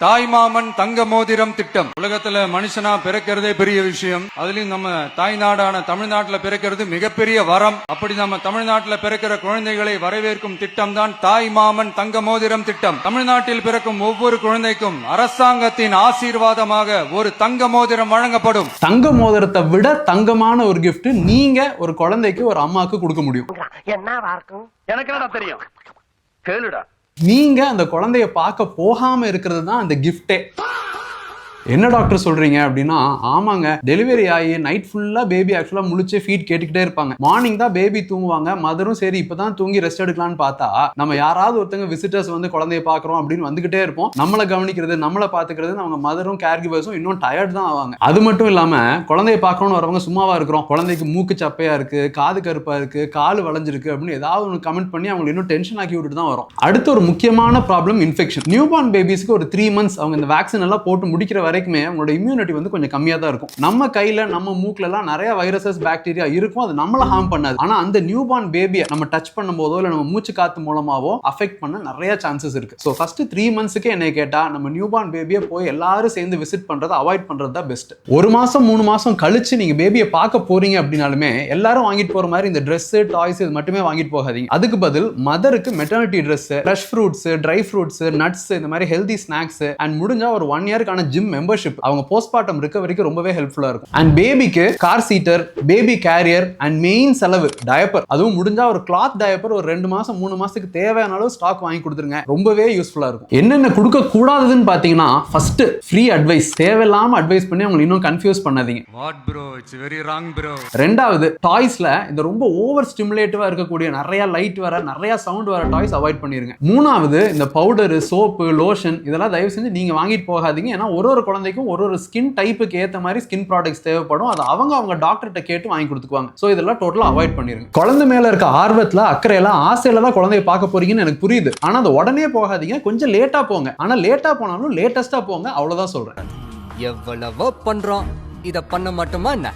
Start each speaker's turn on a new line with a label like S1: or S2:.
S1: தாய்மாமன் தங்க மோதிரம் திட்டம். உலகத்துல மனுஷனா பிறக்கிறதே பெரிய விஷயம். அதுலயும் நம்ம தாய்நாடான தமிழ்நாட்டுல பிறக்கிறது மிகப்பெரிய வரம். அப்படி நம்ம தமிழ்நாட்டுல பிறக்கிற குழந்தைகளை வரவேற்கும் திட்டம் தான் தாய்மாமன் தங்க மோதிரம் திட்டம். தமிழ்நாட்டில் பிறக்கும் ஒவ்வொரு குழந்தைக்கும் அரசாங்கத்தின் ஆசீர்வாதமாக ஒரு தங்க மோதிரம் வழங்கப்படும்.
S2: தங்க மோதிரத்தை விட தங்கமான ஒரு கிஃப்ட் நீங்க ஒரு குழந்தைக்கு ஒரு அம்மாவுக்கு கொடுக்க முடியும்.
S3: எனக்கு என்னடா தெரியும், கேளுடா.
S2: நீங்க அந்த குழந்தைய பார்க்க போகாம இருக்கிறது தான் அந்த கிஃப்டே. என்ன டாக்டர் சொல்றீங்க அப்படின்னா, ஆமாங்க, டெலிவரி ஆகி நைட் ஃபுல்லா பேபி ஆக்சுவலா முழிச்சு ஃபீட் கேட்டுக்கிட்டே இருப்பாங்க. மார்னிங் தான் பேபி தூங்குவாங்க. மதரும் சரி இப்பதான் தூங்கி ரெஸ்ட் எடுக்கலாம்னு பார்த்தா நம்ம யாராவது ஒருத்தங்க விசிட்டர்ஸ் வந்து குழந்தைய பாக்குறோம் அப்படின்னு வந்துகிட்டே இருப்போம். நம்மளை கவனிக்கிறது, நம்மளை பாத்துக்கிறது அவங்க மதரும் கேர் கிவர்ஸும் இன்னும் டயர்ட் தான் ஆவாங்க. அது மட்டும் இல்லாம குழந்தைய பார்க்கணும்னு வரவங்க சும்மாவா இருக்கிறோம், குழந்தைக்கு மூக்கு சப்பையா இருக்கு, காது கருப்பா இருக்கு, காலு வளைஞ்சிருக்கு அப்படின்னு ஏதாவது ஒன்று கமெண்ட் பண்ணி அவங்களை இன்னும் டென்ஷன் ஆக்கி விட்டுட்டு தான் வரும். அடுத்த ஒரு முக்கியமான ப்ராப்ளம் இன்ஃபெக்ஷன். நியூ பார்ன் பேபிஸ்க்கு ஒரு 3 months அவங்க இந்த வேக்சின் எல்லாம் போட்டு முடிக்கிற வரைக்குமே அவங்களோட இம்யூனிட்டி வந்து கொஞ்சம் கம்மியா தான் இருக்கும். நம்ம கையில நம்ம மூக்குல எல்லாம் நிறைய வைரஸஸ் பாக்டீரியா இருக்கும், அது நம்மள ஹார்ம் பண்ணாது. ஆனா அந்த நியூ பார்ன் பேபியை நம்ம டச் பண்ணும்போதோ இல்ல நம்ம மூச்சு காத்து மூலமாவோ அஃபெக்ட் பண்ண நிறைய சான்சஸ் இருக்கு. ஸோ ஃபர்ஸ்ட் 3 monthsக்கு என்னை கேட்டா நம்ம நியூ பார்ன் பேபியை போய் எல்லாரும் சேர்ந்து விசிட் பண்றதை அவாய்ட் பண்றது தான் பெஸ்ட். 1 மாசம் 3 மாசம் கழிச்சு நீங்க பேபியை பார்க்க போறீங்க அப்படின்னாலுமே எல்லாரும் வாங்கிட்டு போற மாதிரி இந்த ட்ரெஸ் டாய்ஸ் இது மட்டுமே வாங்கிட்டு போகாதீங்க. அதுக்கு பதில் மதருக்கு maternity dress, fresh fruits, dry fruits, nuts, இந்த மாதிரி ஹெல்தி ஸ்நாக்ஸ் அண்ட் முடிஞ்சா ஒரு 1 yearக்கான ஜிம் மெம்பர்ஷிப் அவங்க போஸ்ட்மார்ட்டம் ரிகவரிக்கு ரொம்பவே ஹெல்ப்ஃபுல்லா இருக்கும். அண்ட் பேபிக்கு car seater, baby carrier and main செலவு டயப்பர், அதுவும் முடிஞ்சா ஒரு கிளாத் டயப்பர் ஒரு 2 மாசம் 3 மாசத்துக்கு தேவையான அளவு ஸ்டாக் வாங்கி கொடுத்துருங்க. ரொம்பவே யூஸ்ஃபுல்லா இருக்கும். என்னென்ன கொடுக்க கூடாதுன்னு பாத்தீங்கன்னா, ஃபர்ஸ்ட் ஃப்ரீ அட்வைஸ். தேவையில்லாம அட்வைஸ் பண்ணி அவங்க இன்னும் கன்ஃபியூஸ் பண்ணாதீங்க.
S1: What bro, it's very wrong bro.
S2: ரெண்டாவது, டாய்ஸ்ல இந்த ரொம்ப ஓவர் ஸ்டிமுலேட்டிவா இருக்கக்கூடிய நிறைய லைட் வர நிறைய சவுண்ட் வர டாய்ஸ் அவாய்ட் பண்ணிருங்க. மூணாவது, இந்த பவுடர், சோப்பு, லோஷன் இதெல்லாம் தயவு செஞ்சு நீங்க வாங்கிட்டு போகாதீங்க. ஏன்னா ஒரு குழந்தைக்கும் ஒரு ஸ்கின் டைப்புக்கு ஏத்த மாதிரி ஸ்கின் ப்ராடக்ட்ஸ் தேவைப்படும். அது அவங்க டாக்டர்கிட்ட கேட்டு வாங்கி கொடுத்துக்குவாங்க. ஸோ இதெல்லாம் டோட்டலா அவாய்ட் பண்ணிருங்க. குழந்தை மேல இருக்க ஆர்வத்துல, அக்கறையில, ஆசையில தான் குழந்தைய பார்க்க போறீங்கன்னு எனக்கு புரியுது. ஆனா அது உடனே போகாதீங்க, கொஞ்சம் லேட்டா போங்க. ஆனா லேட்டா போனாலும் லேட்டஸ்டா போங்க, அவ்வளவுதான் சொல்றேன்.
S4: எவ்வளவோ பண்றோம், இத பண்ண மாட்டோமா என்ன?